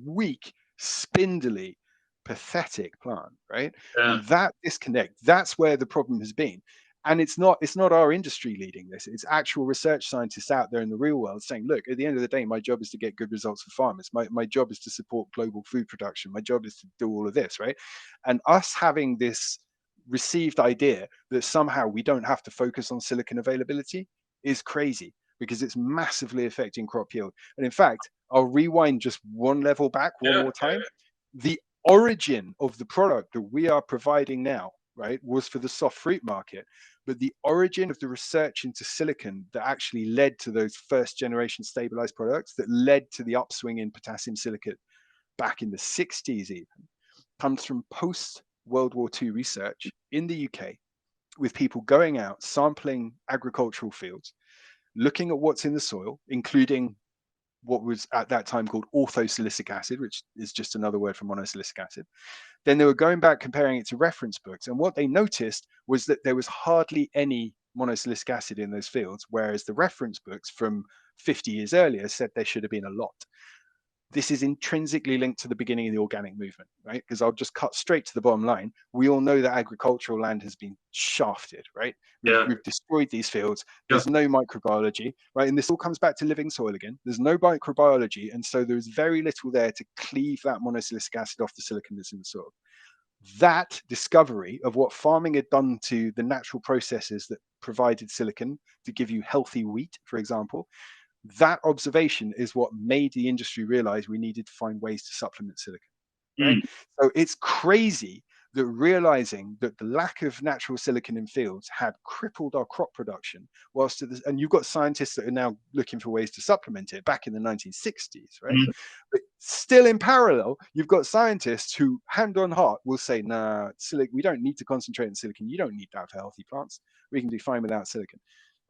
weak, spindly, pathetic plant, right? And that disconnect, that's where the problem has been. And it's not our industry leading this. It's actual research scientists out there in the real world saying, look, at the end of the day, my job is to get good results for farmers. My job is to support global food production. My job is to do all of this, right? And us having this received idea that somehow we don't have to focus on silicon availability is crazy, because it's massively affecting crop yield. And in fact, I'll rewind just one level back one more time. The origin of the product that we are providing now, right, was for the soft fruit market. But the origin of the research into silicon that actually led to those first generation stabilized products, that led to the upswing in potassium silicate back in the 60s even, comes from post World War II research in the UK, with people going out, sampling agricultural fields, looking at what's in the soil, including what was at that time called orthosilicic acid, which is just another word for monosilicic acid. Then they were going back comparing it to reference books. And what they noticed was that there was hardly any monosilicic acid in those fields, whereas the reference books from 50 years earlier said there should have been a lot. This is intrinsically linked to the beginning of the organic movement, right? Because I'll just cut straight to the bottom line. We all know that agricultural land has been shafted, right? We've destroyed these fields. There's no microbiology, right? And this all comes back to living soil again. There's no microbiology. And so there's very little there to cleave that monosilicic acid off the silicon that's in the soil. that discovery of what farming had done to the natural processes that provided silicon to give you healthy wheat, for example, that observation is what made the industry realize we needed to find ways to supplement silicon, right? Mm. So it's crazy that realizing that the lack of natural silicon in fields had crippled our crop production, and you've got scientists that are now looking for ways to supplement it back in the 1960s, right? Mm. But still in parallel, you've got scientists who, hand on heart, will say, nah, we don't need to concentrate on silicon. You don't need that for healthy plants. We can do fine without silicon,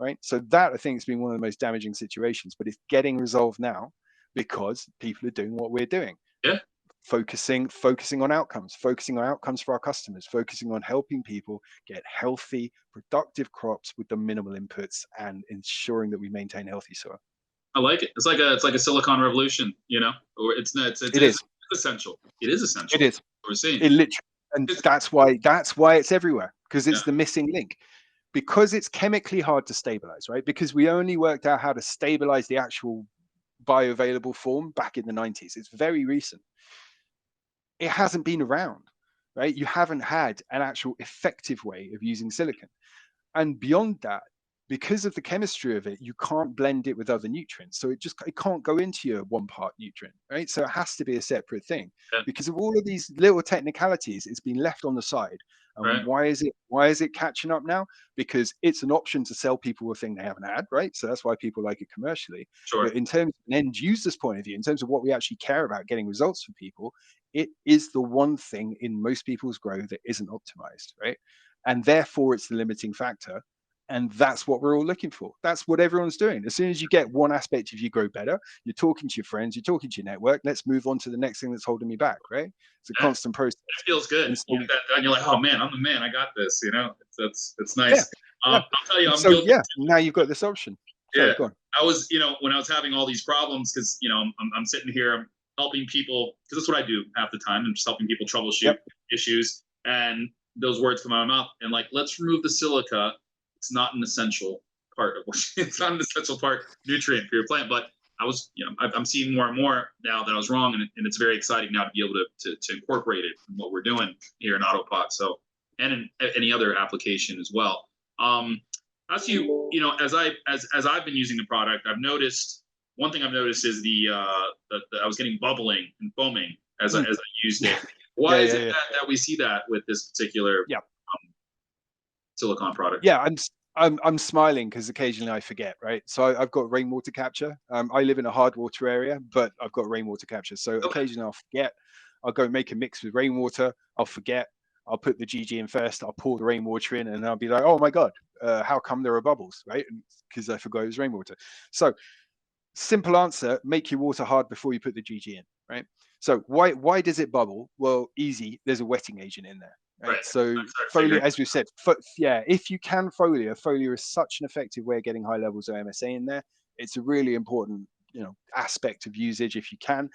right? So that, I think, has been one of the most damaging situations, but it's getting resolved now because people are doing what we're doing. Yeah. Focusing on outcomes for our customers, focusing on helping people get healthy, productive crops with the minimal inputs, and ensuring that we maintain healthy soil. I like it. It's like a silicon revolution, you know, or it's It is essential. It is essential. it is We're seeing it literally, and that's why it's everywhere, because it's yeah. the missing link, because it's chemically hard to stabilize, right? Because we only worked out how to stabilize the actual bioavailable form back in the 90s. It's very recent. It hasn't been around, right? You haven't had an actual effective way of using silicon. And beyond that, because of the chemistry of it, you can't blend it with other nutrients. So it can't go into your one part nutrient, right? So it has to be a separate thing. Yeah. Because of all of these little technicalities, it's been left on the side. And Right. why is it catching up now? Because it's an option to sell people a thing they haven't had, right? So that's why people like it commercially. Sure. But in terms of an end user's point of view, in terms of what we actually care about getting results for people, it is the one thing in most people's grow that isn't optimized, right? And therefore it's the limiting factor. And that's what we're all looking for. That's what everyone's doing. As soon as you get one aspect of you grow better, you're talking to your friends, you're talking to your network. Let's move on to the next thing that's holding me back, right? It's a Yeah. constant process. It feels good. So, You get that, and you're like, oh man, I'm the man. I got this. You know, it's nice. yeah, yeah. I'll tell you, I'm So guilty. yeah, now you've got this option. Sorry, Yeah, go on. I was, you know, when I was having all these problems, because you know, I'm sitting here, I'm helping people, because that's what I do half the time. I'm just helping people troubleshoot issues, and those words come out of my mouth, and like, let's remove the silica. It's not an essential part of what it's not an essential part nutrient for your plant. But I was, you know, I'm seeing more and more now that I was wrong, and it's very exciting now to be able to incorporate it in what we're doing here in AutoPot. So, and in any other application as well. As you know, as I've been using the product, I've noticed one thing. I've noticed is I was getting bubbling and foaming as I used it. Why is it that we see that with this particular silicon product? Yeah, I'm smiling because occasionally I forget, right? So I've got rainwater capture. I live in a hard water area, but I've got rainwater capture. So occasionally I'll forget. I'll go make a mix with rainwater. I'll forget. I'll put the GG in first. I'll pour the rainwater in, and I'll be like, "Oh my god, how come there are bubbles?" Right? Because I forgot it was rainwater. So simple answer: make your water hard before you put the GG in. Right? So why does it bubble? Well, easy. There's a wetting agent in there. Right. So foliar, as we've said, if you can foliar is such an effective way of getting high levels of MSA in there. It's a really important, you know, aspect of usage if you can.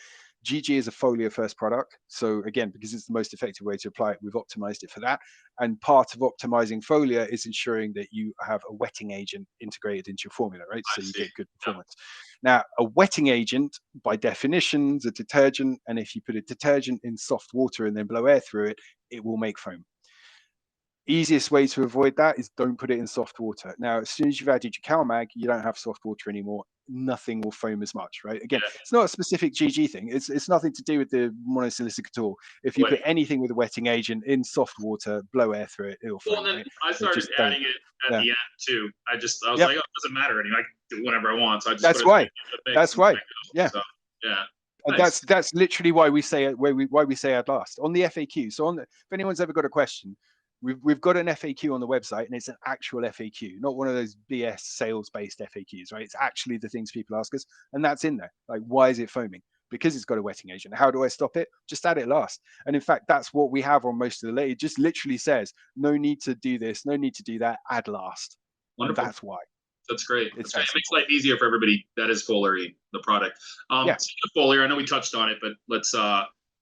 GG is a foliar first product. So again, because it's the most effective way to apply it, we've optimized it for that. And part of optimizing foliar is ensuring that you have a wetting agent integrated into your formula, right? So you get good performance. Now, a wetting agent, by definition, is a detergent. And if you put a detergent in soft water and then blow air through it, it will make foam. Easiest way to avoid that is don't put it in soft water. Now, as soon as you've added your CalMag, you don't have soft water anymore. Nothing will foam as much, right? Again, it's not a specific GG thing. It's nothing to do with the Mono-Silicic at all. If you put anything with a wetting agent in soft water, blow air through it, it'll foam. Well, then right? I started adding it at the end too. I was like, oh, it doesn't matter anymore. I can do whatever I want. So I just that's why. That's why. Yeah. So, yeah. And that's literally why we say it. Why we say add last on the FAQ. So if anyone's ever got a question, we've got an FAQ on the website, and it's an actual FAQ, not one of those BS sales-based FAQs, right? It's actually the things people ask us, and that's in there. Like, why is it foaming? Because it's got a wetting agent. How do I stop it? Just add it last. And in fact, that's what we have on most of the. It just literally says, no need to do this, no need to do that. Add last. Wonderful. And that's why. That's great. It makes life easier for everybody that is foliaring the product. Foliar, I know we touched on it, but let's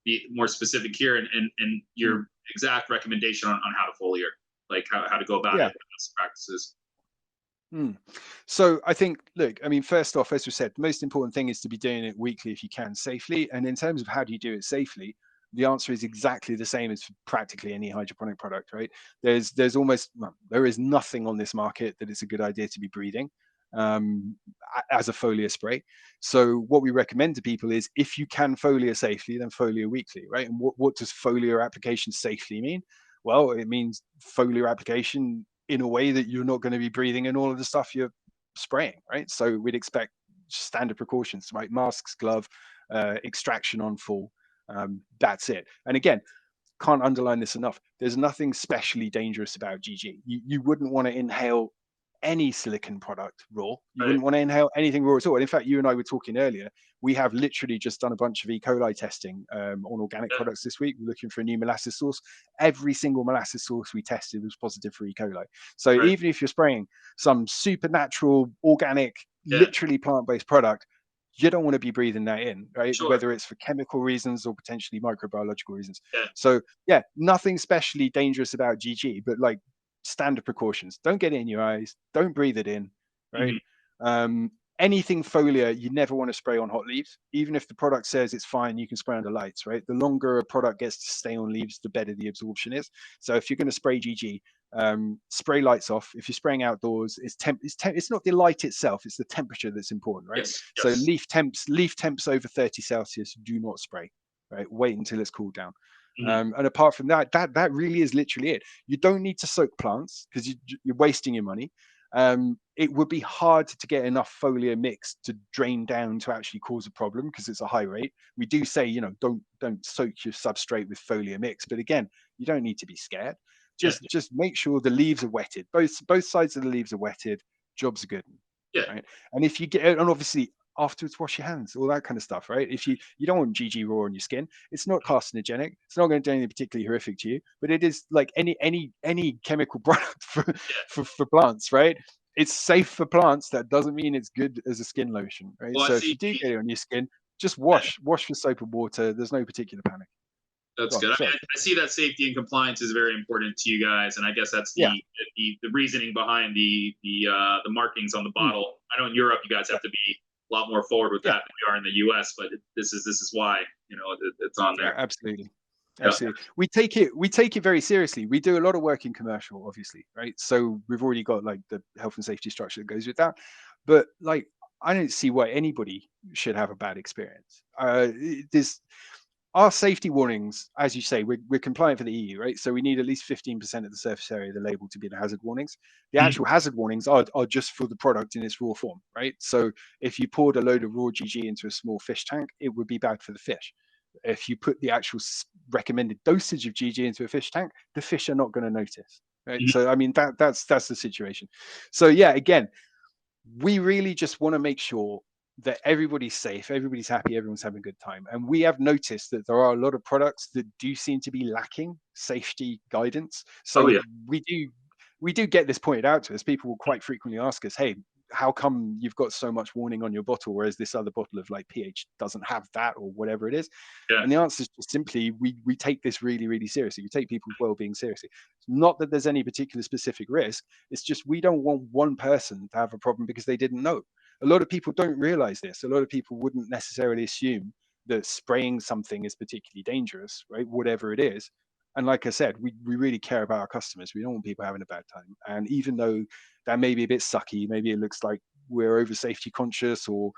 be more specific here and your exact recommendation on how to foliar, like how to go about it, best practices. So I think, look, I mean, first off, as we said, the most important thing is to be doing it weekly if you can safely. And in terms of how do you do it safely, The answer is exactly the same as practically any hydroponic product, right? There's almost, well, there is nothing on this market that it's a good idea to be breathing as a foliar spray. So what we recommend to people is, if you can foliar safely, then foliar weekly, right? And what does foliar application safely mean? Well, it means foliar application in a way that you're not going to be breathing in all of the stuff you're spraying, right? So we'd expect standard precautions, right? Masks, glove, extraction on full. That's it. And again, can't underline this enough. There's nothing specially dangerous about GG. You wouldn't want to inhale any silicon product raw. You wouldn't want to inhale anything raw at all. And in fact, you and I were talking earlier. We have literally just done a bunch of E. coli testing on organic products this week. We're looking for a new molasses source. Every single molasses source we tested was positive for E. coli. So even if you're spraying some supernatural, organic, literally plant-based product, you don't want to be breathing that in, right? Sure. Whether it's for chemical reasons or potentially microbiological reasons. So yeah, nothing specially dangerous about GG, but like standard precautions. Don't get it in your eyes. Don't breathe it in, right? Anything foliar, you never want to spray on hot leaves. Even if the product says it's fine, you can spray under lights, right? The longer a product gets to stay on leaves, the better the absorption is. So if you're going to spray GG, spray lights off. If you're spraying outdoors, it's not the light itself, it's the temperature that's important, right? So leaf temps over 30 Celsius, do not spray, right? Wait until it's cooled down. And apart from that, that really is literally it. You don't need to soak plants because you're wasting your money. It would be hard to get enough foliar mix to drain down to actually cause a problem because it's a high rate. We do say, don't soak your substrate with foliar mix, but again, you don't need to be scared. Just make sure the leaves are wetted. Both sides of the leaves are wetted. Jobs are good. Right. And if you get, and obviously afterwards wash your hands, all that kind of stuff, right? If you don't want GG raw on your skin, it's not carcinogenic, it's not going to do anything particularly horrific to you, but it is like any chemical product for plants, right? It's safe for plants. That doesn't mean it's good as a skin lotion, right? So if you do get it on your skin, just wash with soap and water. There's no particular panic. That's good. I mean, I see that safety and compliance is very important to you guys, and I guess that's the reasoning behind the markings on the bottle. I know in Europe you guys have to be a lot more forward with that than we are in the US, but this is why it's on there. Absolutely. We take it very seriously. We do a lot of work in commercial, obviously, right? So we've already got like the health and safety structure that goes with that, but like I don't see why anybody should have a bad experience. Our safety warnings, as you say, we're compliant for the EU, right? So we need at least 15% of the surface area of the label to be the hazard warnings. The actual hazard warnings are just for the product in its raw form, right? So if you poured a load of raw GG into a small fish tank, it would be bad for the fish. If you put the actual recommended dosage of GG into a fish tank, the fish are not going to notice, right? So I mean, that's the situation. So yeah, again, we really just want to make sure that everybody's safe, everybody's happy, everyone's having a good time. And we have noticed that there are a lot of products that do seem to be lacking safety guidance. So we do get this pointed out to us. People will quite frequently ask us, hey, how come you've got so much warning on your bottle, whereas this other bottle of like pH doesn't have that, or whatever it is? And the answer is just simply, we take this really, really seriously. We take people's well-being seriously. It's not that there's any particular specific risk. It's just we don't want one person to have a problem because they didn't know. A lot of people don't realize this. A lot of people wouldn't necessarily assume that spraying something is particularly dangerous, right? Whatever it is. And like I said, we really care about our customers. We don't want people having a bad time. And even though that may be a bit sucky, maybe it looks like we're over safety conscious or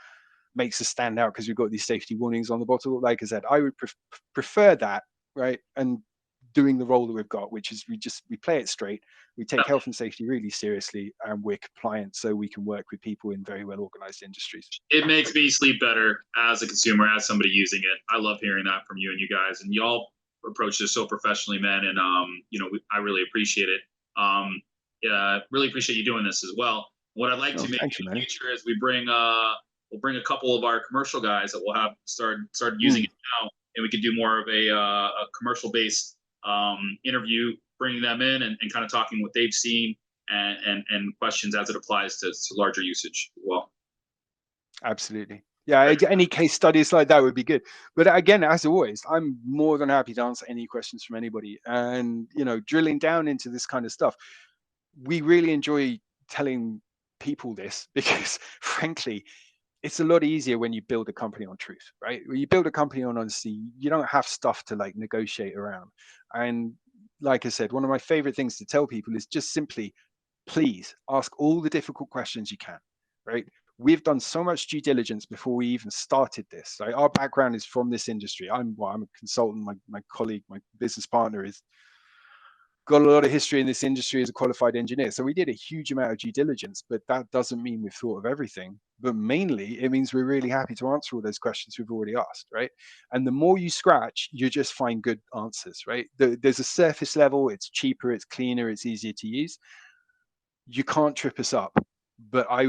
makes us stand out because we've got these safety warnings on the bottle. Like I said, I would prefer that, right? And doing the role that we've got, which is we play it straight. We take health and safety really seriously, and we're compliant so we can work with people in very well organized industries. It makes me sleep better as a consumer, as somebody using it. I love hearing that from you and you guys, and y'all approach this so professionally, man. And I really appreciate it. Really appreciate you doing this as well. What I'd like to make in the future is we'll bring a couple of our commercial guys that we'll have started using it now, and we could do more of a commercial based interview, bringing them in and kind of talking what they've seen and questions as it applies to larger usage as well. Absolutely. Yeah, any case studies like that would be good. But again, as always, I'm more than happy to answer any questions from anybody. And, drilling down into this kind of stuff, we really enjoy telling people this because, frankly, it's a lot easier when you build a company on truth, right? When you build a company on honesty, you don't have stuff to like negotiate around. And like I said, one of my favorite things to tell people is just simply, please ask all the difficult questions you can, right? We've done so much due diligence before we even started this. Right? Our background is from this industry. I'm a consultant. My colleague, my business partner is got a lot of history in this industry as a qualified engineer. So we did a huge amount of due diligence, but that doesn't mean we've thought of everything. But mainly it means we're really happy to answer all those questions we've already asked, right? And the more you scratch, you just find good answers, right? There's a surface level, it's cheaper, it's cleaner, it's easier to use. You can't trip us up, but I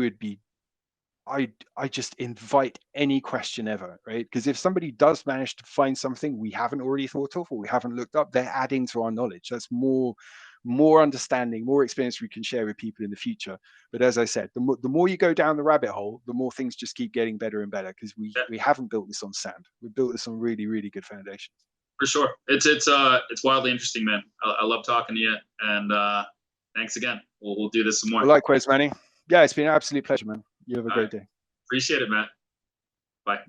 just invite any question ever, right? Because if somebody does manage to find something we haven't already thought of or we haven't looked up, they're adding to our knowledge. That's more understanding, more experience we can share with people in the future. But as I said, the more you go down the rabbit hole, the more things just keep getting better and better, because we haven't built this on sand. We built this on really, really good foundations. For sure. It's wildly interesting, man. I love talking to you, and thanks again. We'll do this some more. Well, likewise, Manny. Yeah, it's been an absolute pleasure, man. You have a great day. Appreciate it, Matt. Bye.